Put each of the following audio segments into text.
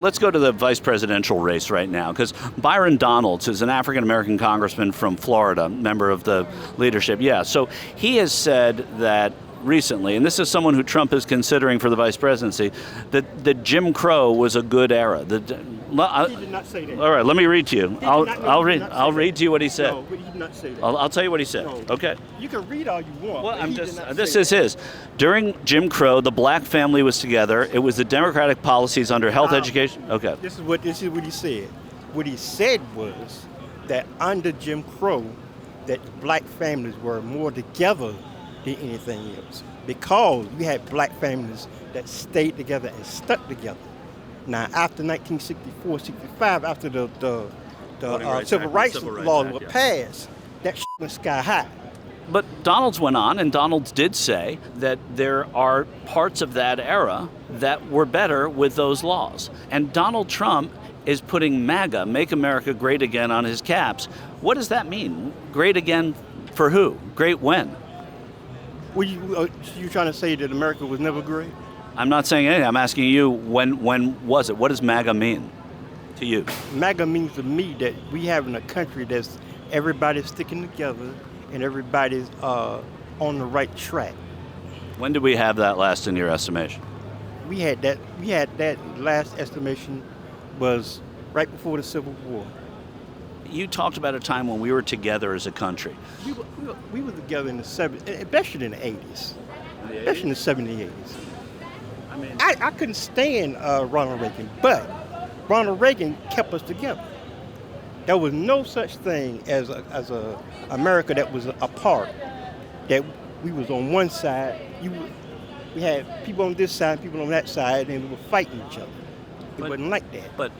Let's go to the vice presidential race right now, because Byron Donalds is an African-American congressman from Florida, member of the leadership. Yeah, so he has said that recently, and this is someone who Trump is considering for the vice presidency, that Jim Crow was a good era. He did not say that. All right, let me read to you. I'll read to you what he said. No, but he did not say that. I'll tell you what he said. No. Okay. You can read all you want. Well, but this is his. During Jim Crow, the black family was together. It was the Democratic policies under health education. Okay. This is what he said. What he said was that under Jim Crow, that black families were more together than anything else, because you had black families that stayed together and stuck together. Now, after 1964, 65, after the civil rights laws were passed, that shit went sky high. But Donalds went on, and Donalds did say that there are parts of that era that were better with those laws. And Donald Trump is putting MAGA, Make America Great Again, on his caps. What does that mean? Great again for who? Great when? Were you trying to say that America was never great? I'm not saying anything. I'm asking you, when was it? What does MAGA mean to you? MAGA means to me that we have in a country that's everybody's sticking together and everybody's on the right track. When did we have that last in your estimation? We had that last estimation was right before the Civil War. You talked about a time when we were together as a country. We were together in the 70s, especially in the 80s, especially in the 70s, 80s. I couldn't stand Ronald Reagan, but Ronald Reagan kept us together. There was no such thing as a America that was apart, that we was on one side. We had people on this side, people on that side, and we were fighting each other. It wasn't like that. But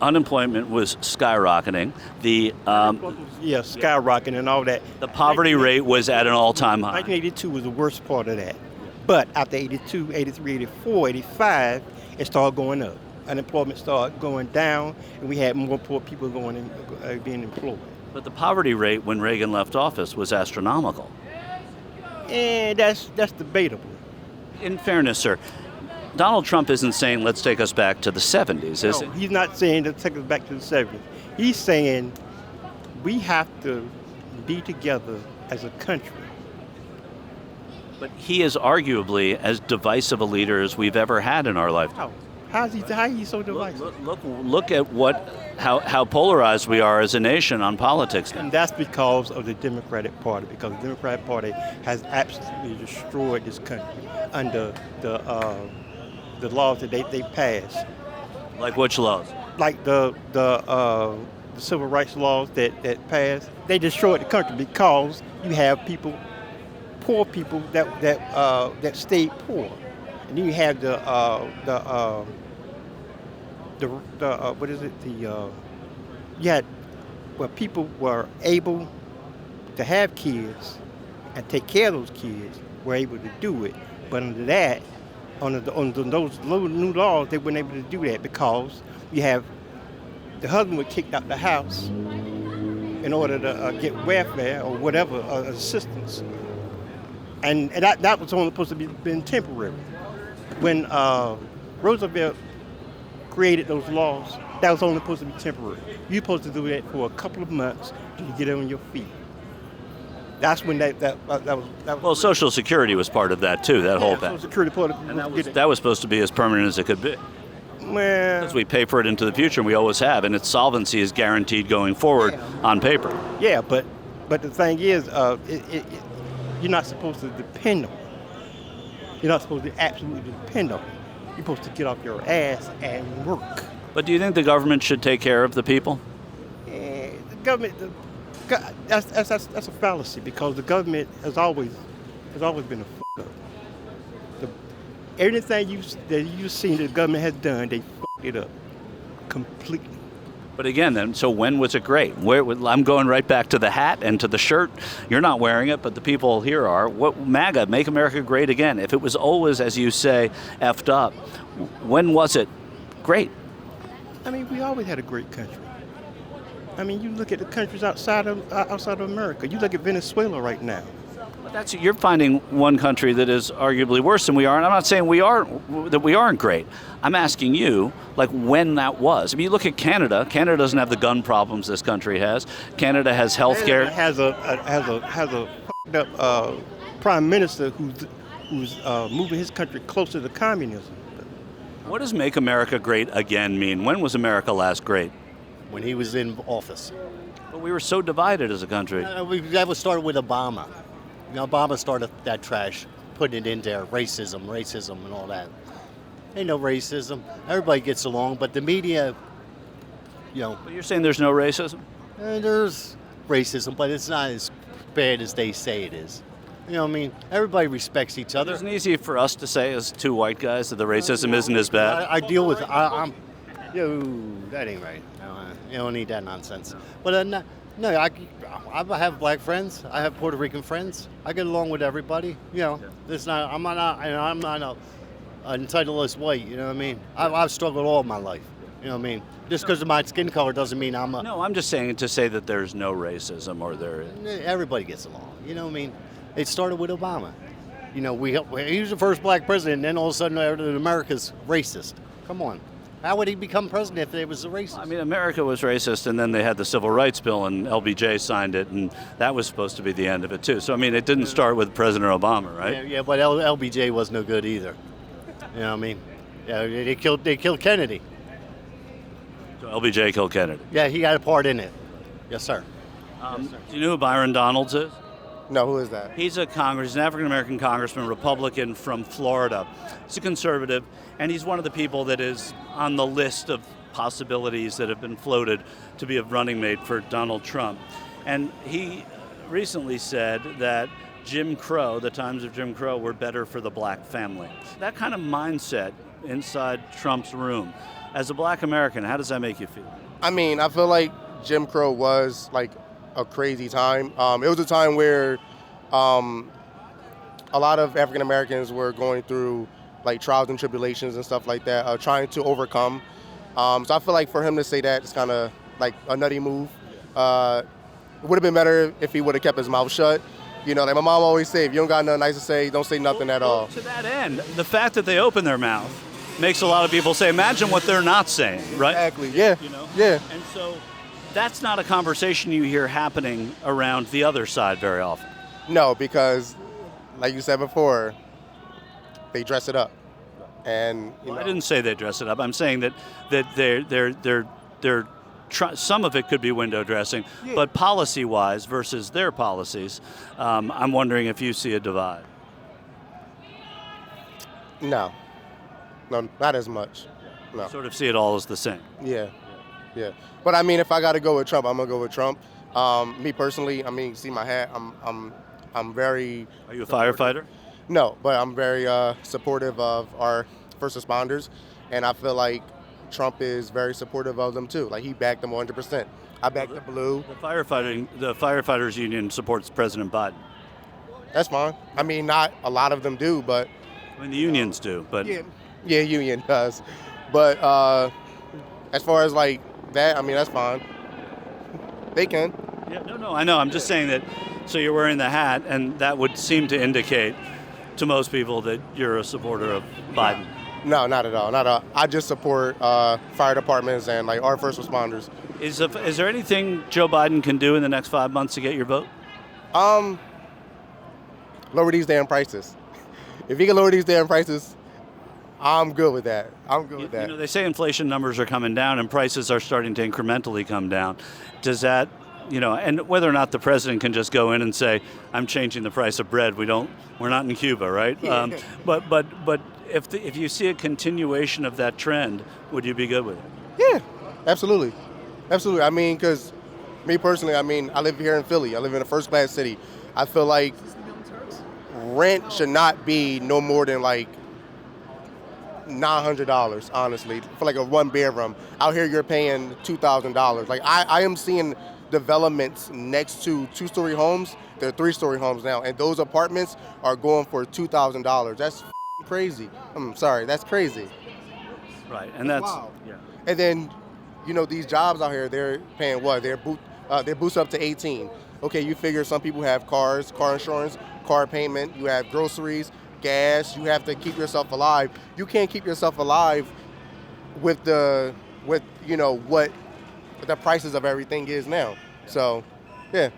unemployment was skyrocketing. Skyrocketing and all that. The poverty rate was at an all-time high. 1982 was the worst part of that. But after 82, 83, 84, 85, it started going up. Unemployment started going down, and we had more poor people being employed. But the poverty rate when Reagan left office was astronomical. And that's debatable. In fairness, sir, Donald Trump isn't saying let's take us back to the 70s, is he? He's not saying let's take us back to the 70s. He's saying we have to be together as a country. But he is arguably as divisive a leader as we've ever had in our lifetime. How is he so divisive? Look at how polarized we are as a nation on politics now. And that's because of the Democratic Party, because the Democratic Party has absolutely destroyed this country under the laws that they passed. Like which laws? Like the civil rights laws that passed. They destroyed the country because you have poor people that stayed poor, and then you have where people were able to have kids and take care of those kids, were able to do it. But under those new laws, they weren't able to do that because you have the husband was kicked out the house in order to get welfare or whatever assistance. And that was only supposed to be been temporary. When Roosevelt created those laws, that was only supposed to be temporary. You're supposed to do that for a couple of months till you get on your feet. That's when that was. Well, Social Security was part of that too. That whole thing. Social Security part of and that was supposed to be as permanent as it could be. Well, because we pay for it into the future, and we always have, and its solvency is guaranteed going forward on paper. Yeah, but the thing is, you're not supposed to depend on it. You're not supposed to absolutely depend on it. You're supposed to get off your ass and work. But do you think the government should take care of the people? The government, that's a fallacy, because the government has always been a fuck up. Everything you've seen the government has done, they fucked it up completely. But again, then, so when was it great? I'm going right back to the hat and to the shirt. You're not wearing it, but the people here are. What MAGA, Make America Great Again? If it was always, as you say, effed up, when was it great? I mean, we always had a great country. I mean, you look at the countries outside of America. You look at Venezuela right now. You're finding one country that is arguably worse than we are, and I'm not saying we aren't great. I'm asking you, like, when that was. I mean, you look at Canada. Canada doesn't have the gun problems this country has. Canada has health care. Has a f***ed up prime minister who's moving his country closer to communism. What does "Make America Great Again" mean? When was America last great? When he was in office. But we were so divided as a country. That was started with Obama. Obama started that trash, putting it in there, racism and all that. Ain't no racism. Everybody gets along, but the media, But you're saying there's no racism? There's racism, but it's not as bad as they say it is. You know what I mean? Everybody respects each other. Isn't it easy for us to say as two white guys that the racism isn't as bad? I deal with, that ain't right. You don't need that nonsense. But no, I have black friends. I have Puerto Rican friends. I get along with everybody. I'm not an entitled white. You know what I mean? I've struggled all my life. You know what I mean? Just because of my skin color doesn't mean I'm a... No, I'm just saying to say that there's no racism or there is. Everybody gets along. You know what I mean? It started with Obama. He was the first black president, and then all of a sudden America's racist. Come on. How would he become president if they was a racist? I mean, America was racist, and then they had the Civil Rights Bill, and LBJ signed it, and that was supposed to be the end of it, too. So, I mean, it didn't start with President Obama, right? Yeah, but LBJ was no good either. You know what I mean? Yeah, they killed Kennedy. So LBJ killed Kennedy. Yeah, he got a part in it. Yes, sir. Do you know who Byron Donalds is? No, who is that? He's an African-American congressman, Republican from Florida. He's a conservative, and he's one of the people that is on the list of possibilities that have been floated to be a running mate for Donald Trump. And he recently said that Jim Crow, the times of Jim Crow, were better for the black family. That kind of mindset inside Trump's room. As a black American, how does that make you feel? I mean, I feel like Jim Crow was like a crazy time. It was a time where a lot of African Americans were going through like trials and tribulations and stuff like that, trying to overcome. So I feel like for him to say that, it's kind of like a nutty move. It would have been better if he would have kept his mouth shut. Like my mom always say, if you don't got nothing nice to say, don't say nothing at all. To that end, the fact that they open their mouth makes a lot of people say, imagine what they're not saying, right? Exactly, yeah. Yeah. And so that's not a conversation you hear happening around the other side very often. No, because like you said before, they dress it up. And I didn't say they dress it up. I'm saying that they're some of it could be window dressing, but policy-wise versus their policies, I'm wondering if you see a divide. No, not as much. No. You sort of see it all as the same. Yeah. But I mean, if I got to go with Trump, I'm gonna go with Trump. Me personally, I mean, see my hat. I'm very. Are you a firefighter? No, but I'm very supportive of our first responders, and I feel like Trump is very supportive of them too. Like he backed them 100%. I backed the blue. The firefighters union supports President Biden. That's fine. I mean, not a lot of them do, but. I mean, the unions do, but. Yeah, union does, but as far as like that, I mean, that's fine. They can. Yeah, no, I know. I'm just saying that. So you're wearing the hat, and that would seem to indicate to most people that you're a supporter of Biden. No, not at all. I just support fire departments and like our first responders. Is there anything Joe Biden can do in the next 5 months to get your vote? Lower these damn prices. If he can lower these damn prices, I'm good with that. They say inflation numbers are coming down and prices are starting to incrementally come down. Does that, and whether or not the president can just go in and say, I'm changing the price of bread. We're not in Cuba, right? But if you see a continuation of that trend, would you be good with it? Yeah, absolutely. I mean, because me personally, I mean, I live here in Philly. I live in a first-class city. I feel like rent should not be no more than like $900, honestly, for like a one-bedroom. Out here, you're paying $2,000. Like, I am seeing developments next to two-story homes. They're three-story homes now, and those apartments are going for $2,000. That's crazy. I'm sorry, that's crazy. Right, and that's wow. Yeah. And then, these jobs out here, they're paying what? They're boost up to 18. okay, you figure some people have cars, car insurance, car payment, you have groceries, gas, you have to keep yourself alive. You can't keep yourself alive with what the prices of everything is now. So, yeah.